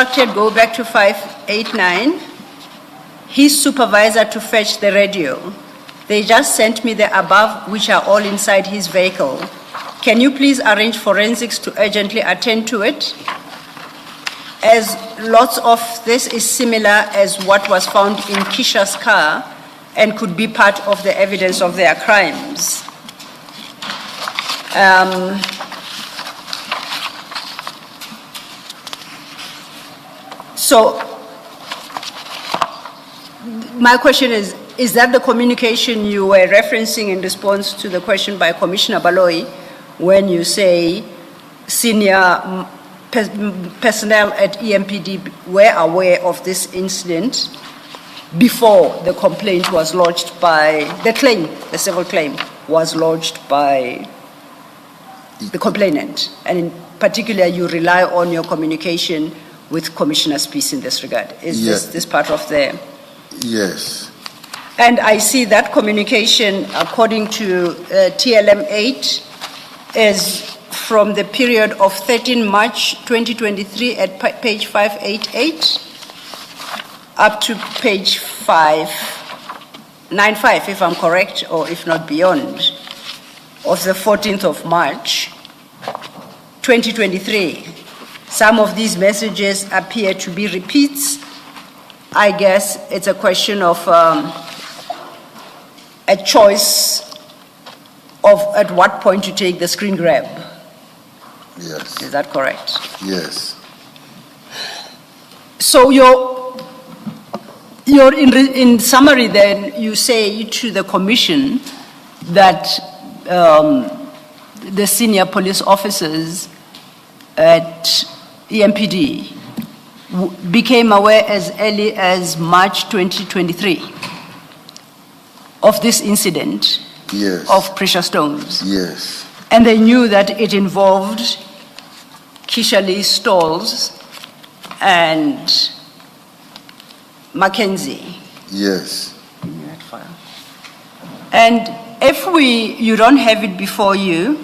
instructed, go back to 589, his supervisor to fetch the radio. They just sent me the above, which are all inside his vehicle. Can you please arrange forensics to urgently attend to it? As lots of this is similar as what was found in Kisha's car and could be part of the evidence of their crimes. So, my question is that the communication you were referencing in response to the question by Commissioner Baloyi when you say senior personnel at EMPD were aware of this incident before the complaint was lodged by, the civil claim was lodged by the complainant, and in particular you rely on your communication with Commissioner Spies in this regard. Is this part of the... Yes. And I see that communication, according to TLM 8, is from the period of 13 March 2023 at page 588 up to page 595, if I'm correct, or if not beyond, of the 14th of March 2023. Some of these messages appear to be repeats. I guess it's a question of a choice of at what point to take the screen grab. Yes. Is that correct? Yes. So in summary then, you say to the commission that the senior police officers at EMPD became aware as early as March 2023 of this incident. Yes. Of precious stones. Yes. And they knew that it involved Kisha Lee Stalls and Mackenzie. Yes. And if you don't have it before you,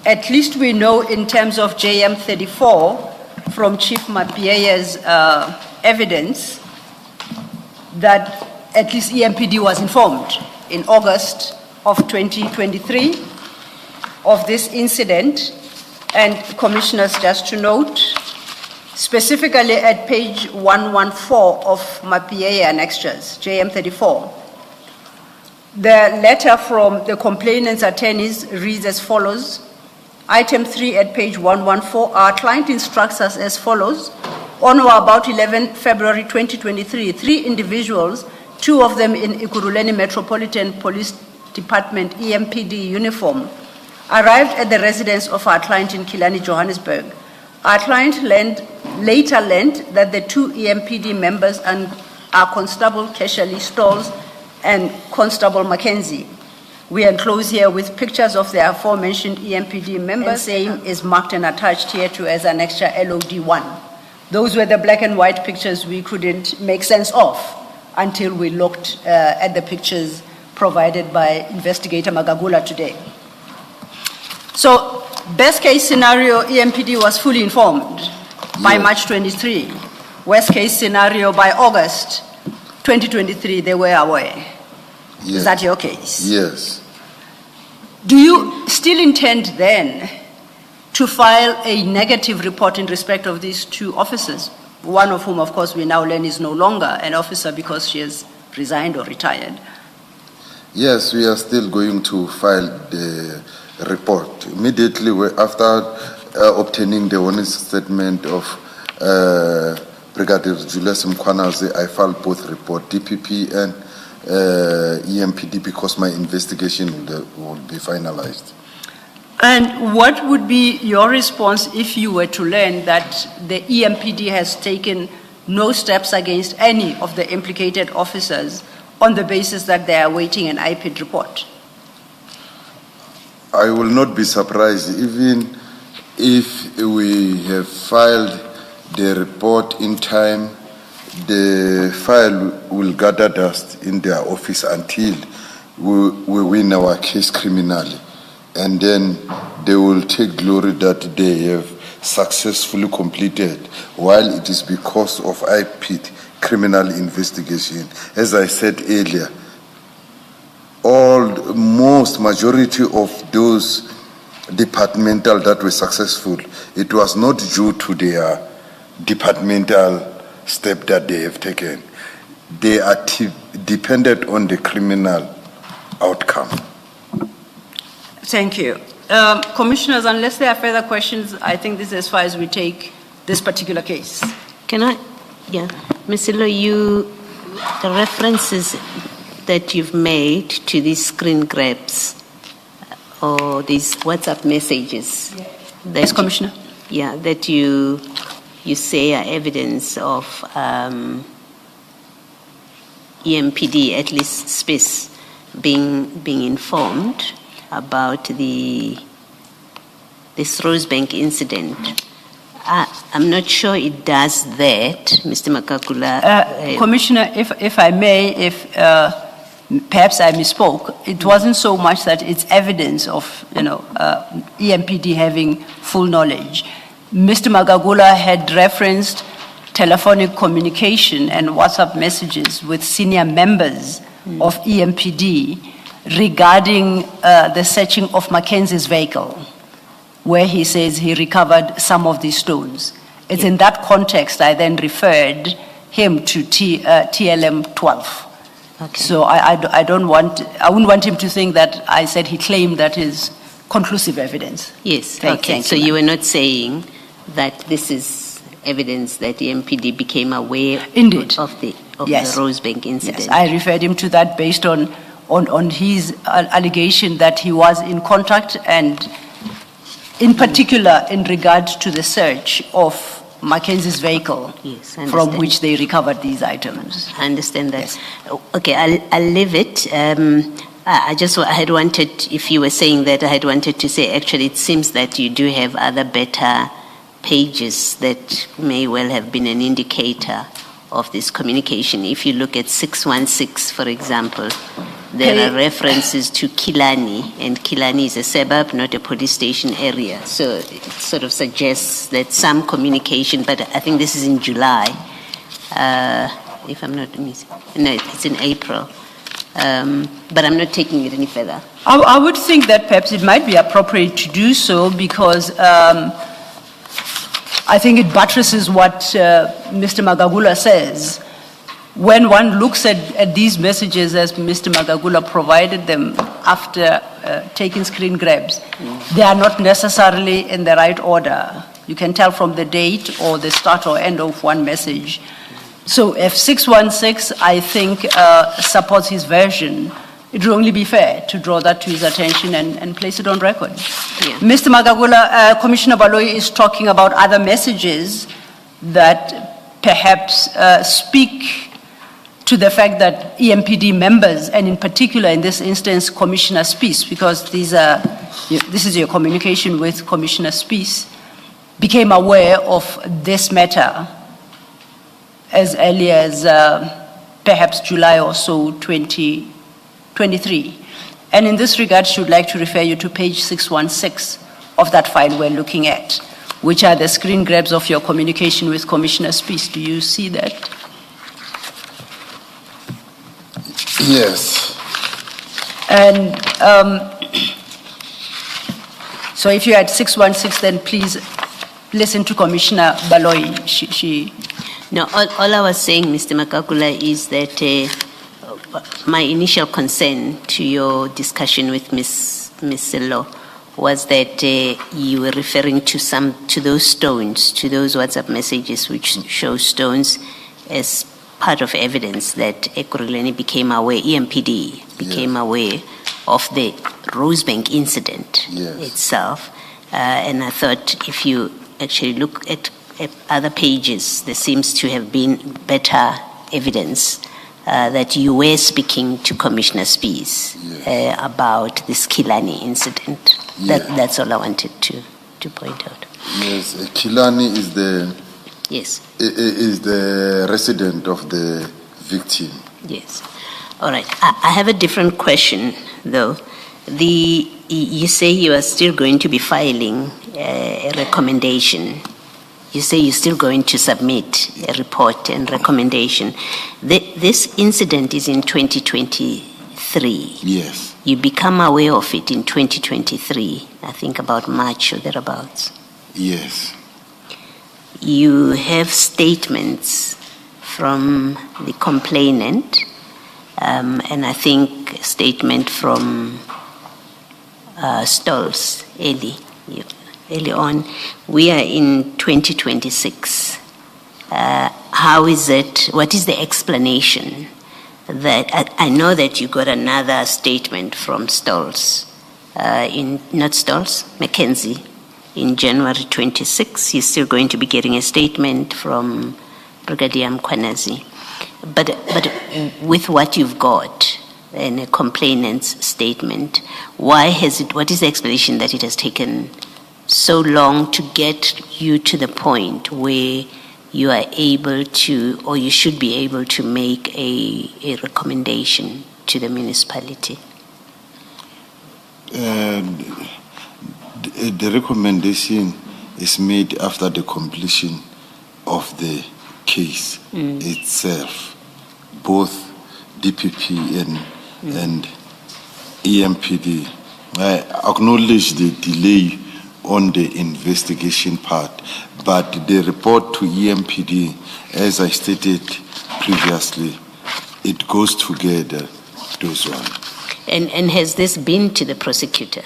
at least we know in terms of JM 34 from Chief Mapieya's evidence that at least EMPD was informed in August of 2023 of this incident. And commissioners, just to note, specifically at page 114 of Mapieya and extras, JM 34, the letter from the complainant's attorneys reads as follows. Item 3 at page 114, our client instructs us as follows. On or about 11 February 2023, 3 individuals, 2 of them in Ikuruleni Metropolitan Police Department EMPD uniform, arrived at the residence of our client in Killarney, Johannesburg. Our client later learned that the 2 EMPD members are Constable Kisha Lee Stalls and Constable Mackenzie. We enclose here with pictures of the aforementioned EMPD members. Same is marked and attached here to as an extra LOD1. Those were the black and white pictures we couldn't make sense of until we looked at the pictures provided by investigator Magagula today. So, best case scenario, EMPD was fully informed by March 23. Worst case scenario, by August 2023, they were aware. Yes. Is that your case? Yes. Do you still intend then to file a negative report in respect of these 2 officers? One of whom, of course, we now learn is no longer an officer because she has resigned or retired. Yes, we are still going to file the report. Immediately after obtaining the honest statement of Brigadier Julius Mkwanaze, I filed both reports, DPP and EMPD, because my investigation will be finalized. And what would be your response if you were to learn that the EMPD has taken no steps against any of the implicated officers on the basis that they are awaiting an IPID report? I will not be surprised, even if we have filed the report in time. The file will gather dust in their office until we win our case criminally. And then they will take glory that they have successfully completed, while it is because of IPT criminal investigation. As I said earlier, majority of those departmental that were successful, it was not due to their departmental step that they have taken. They are dependent on the criminal outcome. Thank you. Commissioners, unless there are further questions, I think this is as far as we take this particular case. Can I? Yeah. Ms. Ilo, the references that you've made to these screen grabs or these WhatsApp messages. Yes, Commissioner. That you say are evidence of EMPD, at least SPIS, being informed about this Rosebank incident. I'm not sure it does that, Mr. Magagula. Commissioner, if I may, perhaps I misspoke. It wasn't so much that it's evidence of, EMPD having full knowledge. Mr. Magagula had referenced telephonic communication and WhatsApp messages with senior members of EMPD regarding the searching of Mackenzie's vehicle, where he says he recovered some of these stones. It's in that context I then referred him to TLM 12. Okay. So I wouldn't want him to think that I said he claimed that is conclusive evidence. Yes. Thank So you were not saying that this is evidence that the MPD became aware Indeed. of the Yes. Rosebank incident. Yes, I referred him to that based on his allegation that he was in contact, and in particular in regard to the search of Mackenzie's vehicle, Yes, I from understand. which they recovered these items. I understand that. Yes. Okay, I'll leave it. I had wanted, if you were saying that, I had wanted to say, actually, it seems that you do have other better pages that may well have been an indicator of this communication. If you look at 616, for example, there are references to Kilani, and Kilani is a suburb, not a police station area. So it sort of suggests that some communication, but I think this is in July, if I'm not mistaken. No, it's in April. But I'm not taking it any further. I would think that perhaps it might be appropriate to do so because I think it buttresses what Mr. Magagula says. When one looks at these messages as Mr. Magagula provided them after taking screen grabs, they are not necessarily in the right order. You can tell from the date or the start or end of one message. So if 616, I think, supports his version, it would only be fair to draw that to his attention and place it on record. Yeah. Mr. Magagula, Commissioner Baloyi is talking about other messages that perhaps speak to the fact that EMPD members, and in particular in this instance, Commissioner Spies, because this is your communication with Commissioner Spies, became aware of this matter as early as perhaps July or so 2023. And in this regard, I would like to refer you to page 616 of that file we're looking at, which are the screen grabs of your communication with Commissioner Spies. Do you see that? Yes. And so if you're at 616, then please listen to Commissioner Baloyi. No, all I was saying, Mr. Magagula, is that my initial concern to your discussion with Ms. Selo was that you were referring to those stones, to those WhatsApp messages which show stones as part of evidence that Ekurhuleni became aware, EMPD became aware of the Rosebank incident itself. And I thought if you actually look at other pages, there seems to have been better evidence that you were speaking to Commissioner Spies about this Kilani incident. That's all I wanted to point out. Yes, Kilani is the resident of the victim. Yes. All right. I have a different question, though. You say you are still going to be filing a recommendation. You say you're still going to submit a report and recommendation. This incident is in 2023. Yes. You become aware of it in 2023, I think about March or thereabouts. Yes. You have statements from the complainant, and I think a statement from Stolz early on. We are in 2026. How is it, what is the explanation that, I know that you got another statement from Stolz, Mackenzie, in January 26. You're still going to be getting a statement from Brigadier Mkwanazi. But with what you've got in a complainant's statement, what is the explanation that it has taken so long to get you to the point where you are able to, or you should be able to make a recommendation to the municipality? The recommendation is made after the completion of the case itself. Both DPP and EMPD. I acknowledge the delay on the investigation part, but the report to EMPD, as I stated previously, it goes together, those ones. And has this been to the prosecutor?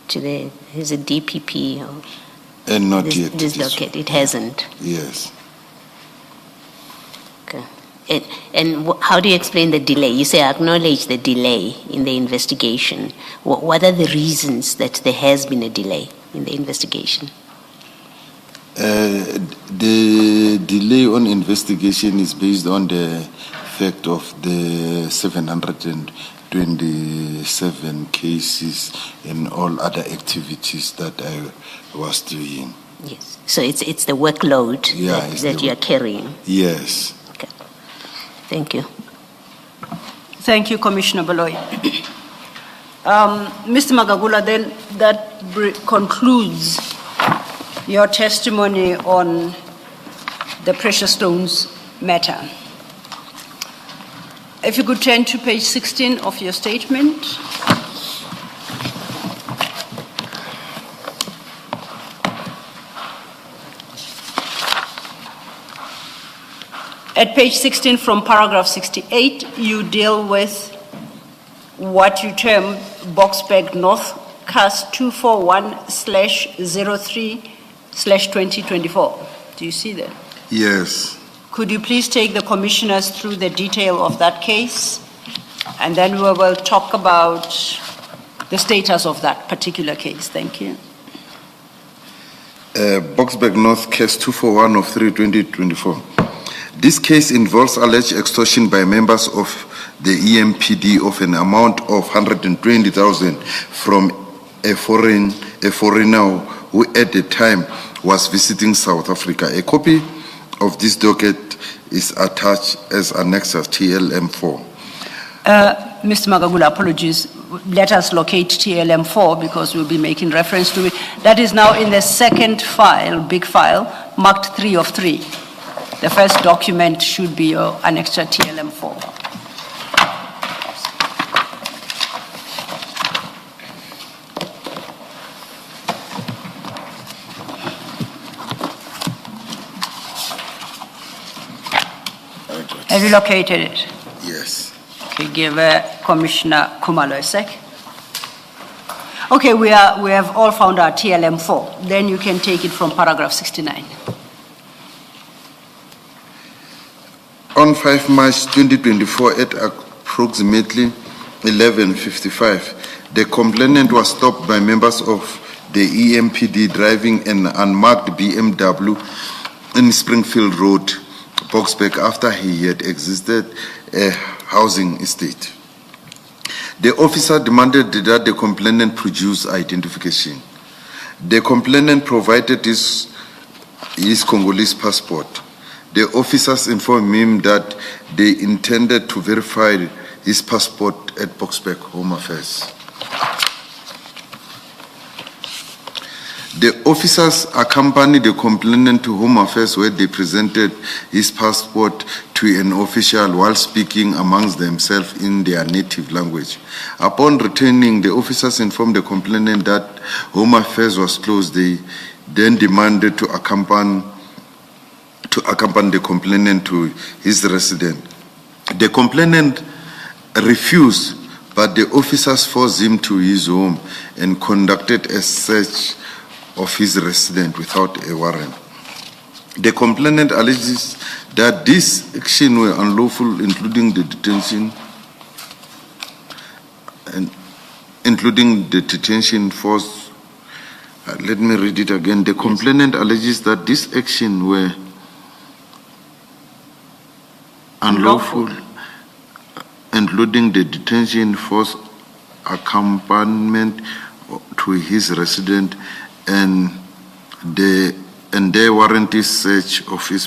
Is it DPP or? And not yet. Dislocate, it hasn't? Yes. Okay. And how do you explain the delay? You say acknowledge the delay in the investigation. What are the reasons that there has been a delay in the investigation? The delay on investigation is based on the fact of the 727 cases and all other activities that I was doing. Yes. So it's the workload that you are carrying. Yes. Okay. Thank you. Thank you, Commissioner Baloy. Mr. Magagula, then that concludes your testimony on the precious stones matter. If you could turn to page 16 of your statement. At page 16 from paragraph 68, you deal with what you term Boksburg North CAS 241/03/2024. Do you see that? Yes. Could you please take the commissioners through the detail of that case? And then we will talk about the status of that particular case. Thank you. Boksburg North case 241/03/2024. This case involves alleged extortion by members of the EMPD of an amount of 120,000 from a foreigner who at the time was visiting South Africa. A copy of this docket is attached as Annexus TLM4. Mr. Magagula, apologies. Let us locate TLM4 because we'll be making reference to it. That is now in the second file, big file, marked 3 of 3. The first document should be your Annexure TLM4. Have you located it? Yes. Okay, give Commissioner Khumalo a sec. Okay, we have all found our TLM4. Then you can take it from paragraph 69. On 5 March 2024 at approximately 11:55, the complainant was stopped by members of the EMPD driving an unmarked BMW in Springfield Road, Boksburg, after he had exited a housing estate. The officer demanded that the complainant produce identification. The complainant provided his Congolese passport. The officers informed him that they intended to verify his passport at Boksburg Home Affairs. The officers accompanied the complainant to Home Affairs where they presented his passport to an official while speaking amongst themselves in their native language. Upon returning, the officers informed the complainant that Home Affairs was closed. They then demanded to accompany the complainant to his residence. The complainant refused, but the officers forced him to his home and conducted a search of his residence without a warrant. The complainant alleges that these actions were unlawful, including the detention force. Let me read it again. The complainant alleges that these actions were unlawful, including the detention force, accompaniment to his residence, and their warrantless search of his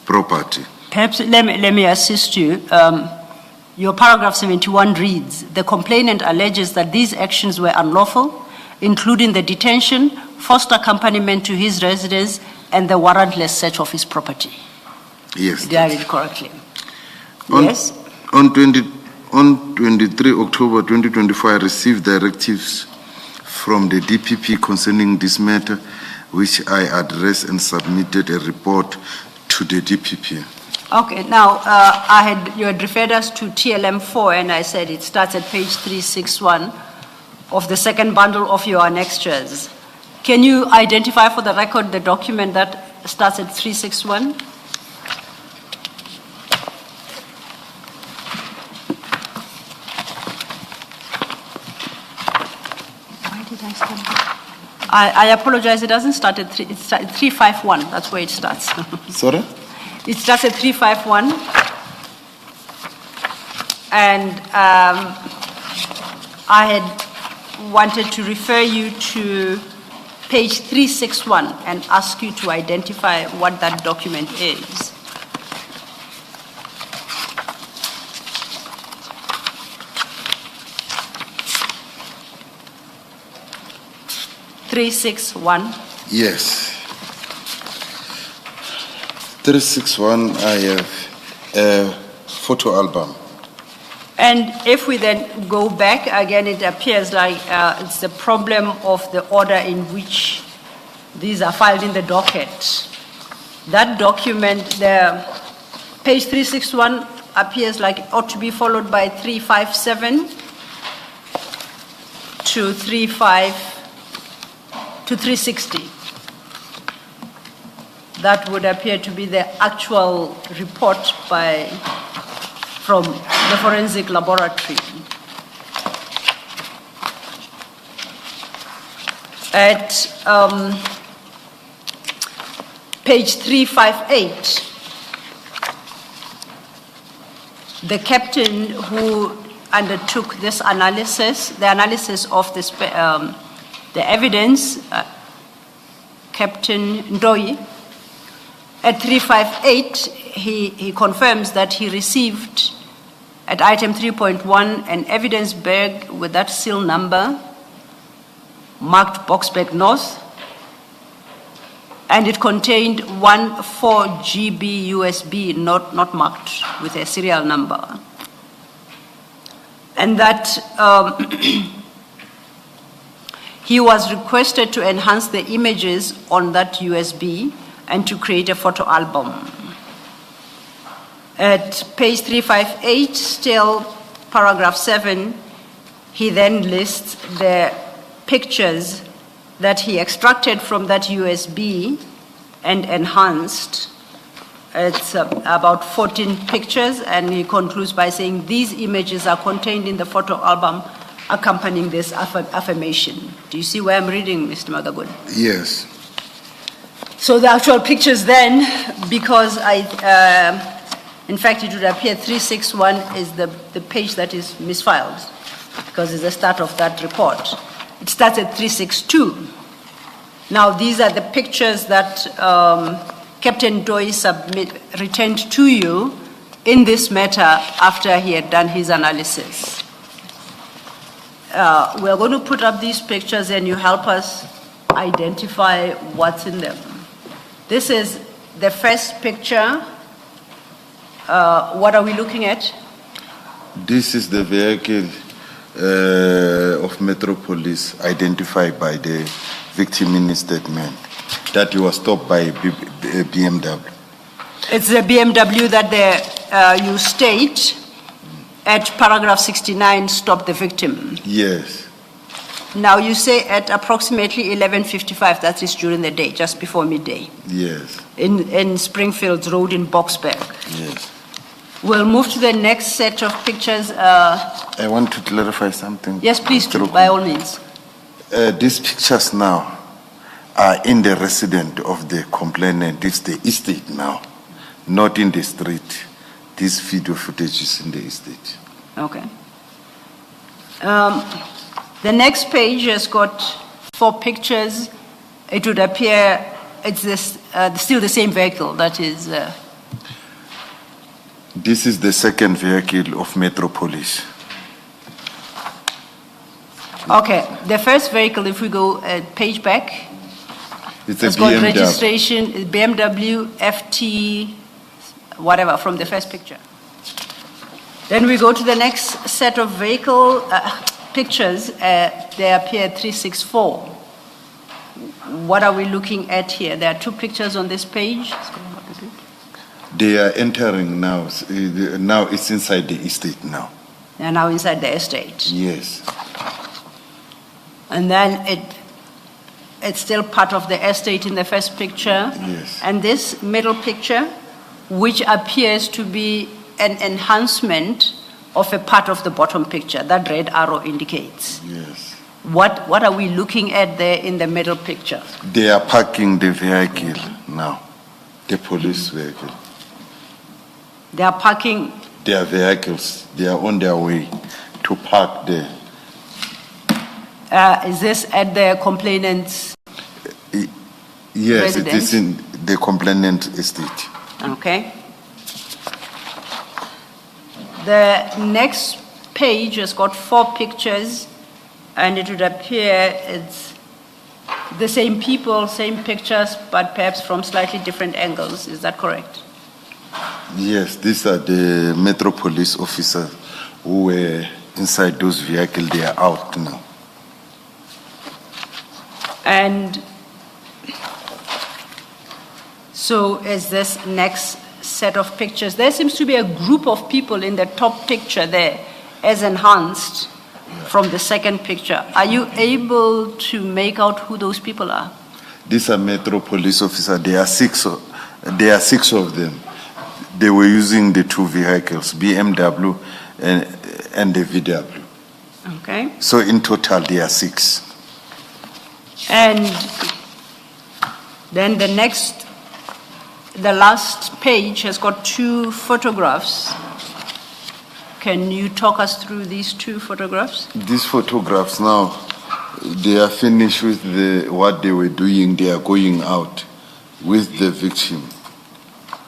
property. Perhaps let me assist you. Your paragraph 71 reads, the complainant alleges that these actions were unlawful, including the detention, forced accompaniment to his residence, and the warrantless search of his property. Yes. Did I read it correctly? Yes. On 23 October 2024, I received directives from the DPP concerning this matter, which I addressed and submitted a report to the DPP. Okay, now you had referred us to TLM4, and I said it starts at page 361 of the second bundle of your annexures. Can you identify for the record the document that starts at 361? Why did I start? I apologize, it doesn't start at 3, it's at 351, that's where it starts. Sorry? It starts at 351. And I had wanted to refer you to page 361 and ask you to identify what that document is. Yes. 361, I have a photo album. And if we then go back, again, it appears like it's the problem of the order in which these are filed in the docket. That document, the page 361 appears like it ought to be followed by 357 to 360. That would appear to be the actual report from the forensic laboratory. At page 358, the captain who undertook this analysis, the analysis of this, the evidence, Captain Ndoi, at 358, he confirms that he received at item 3.1 an evidence bag with that seal number marked Boksburg North, and it contained 14 GB USB, not marked with a serial number. And that he was requested to enhance the images on that USB and to create a photo album. At page 358, still paragraph 7, he then lists the pictures that he extracted from that USB and enhanced. It's about 14 pictures, and he concludes by saying these images are contained in the photo album accompanying this affirmation. Do you see where I'm reading, Mr. Magagula? Yes. So the actual pictures then, because in fact it would appear 361 is the page that is misfiled, because it's the start of that report. It starts at 362. Now these are the pictures that Captain Doi returned to you in this matter after he had done his analysis. we are going to put up these pictures and you help us identify what's in them. This is the first picture. What are we looking at? This is the vehicle of Metropolis identified by the victim in his statement that he was stopped by a BMW. It's the BMW that you state at paragraph 69 stopped the victim. Yes. Now you say at approximately 11:55, that is during the day, just before midday, Yes. in Springfield Road in Boksburg. Yes. We'll move to the next set of pictures. I want to clarify something. Yes, please do, Mr. by all means. These pictures now are in the residence of the complainant. It's the estate now, not in the street. This video footage is in the estate. Okay. The next page has got 4 pictures. It would appear it's this, still the same vehicle that is... This is the second vehicle of Metropolis. Okay, the first vehicle, if we go a page back, It's a it's got BMW. registration, BMW FT, whatever, from the first picture. Then we go to the next set of vehicle pictures. They appear 364. What are we looking at here? There are 2 pictures on this page. They are entering now. Now it's inside the estate now. They are now inside the estate. Yes. And then it's still part of the estate in the first picture. Yes. And this middle picture, which appears to be an enhancement of a part of the bottom picture, that red arrow indicates. Yes. What are we looking at there in the middle picture? They are parking the vehicle now, the police vehicle. They are parking, Their vehicles, they are on their way to park there. is this at the complainant's? Yes, it Residence? is in the complainant estate. Okay. The next page has got 4 pictures, and it would appear it's the same people, same pictures, but perhaps from slightly different angles. Is that correct? Yes, these are the Metropolis officers who were inside those vehicles. They are out now. And so is this next set of pictures. There seems to be a group of people in the top picture there, as enhanced from the second picture. Are you able to make out who those people are? These are Metropolis officers. There are 6 of them. They were using the 2 vehicles, BMW and the VW. Okay. So in total, there are 6. And then the last page has got 2 photographs. Can you talk us through these 2 photographs? These photographs now, they are finished with what they were doing. They are going out with the victim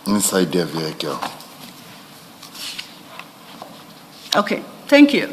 inside their vehicle. Okay, thank you.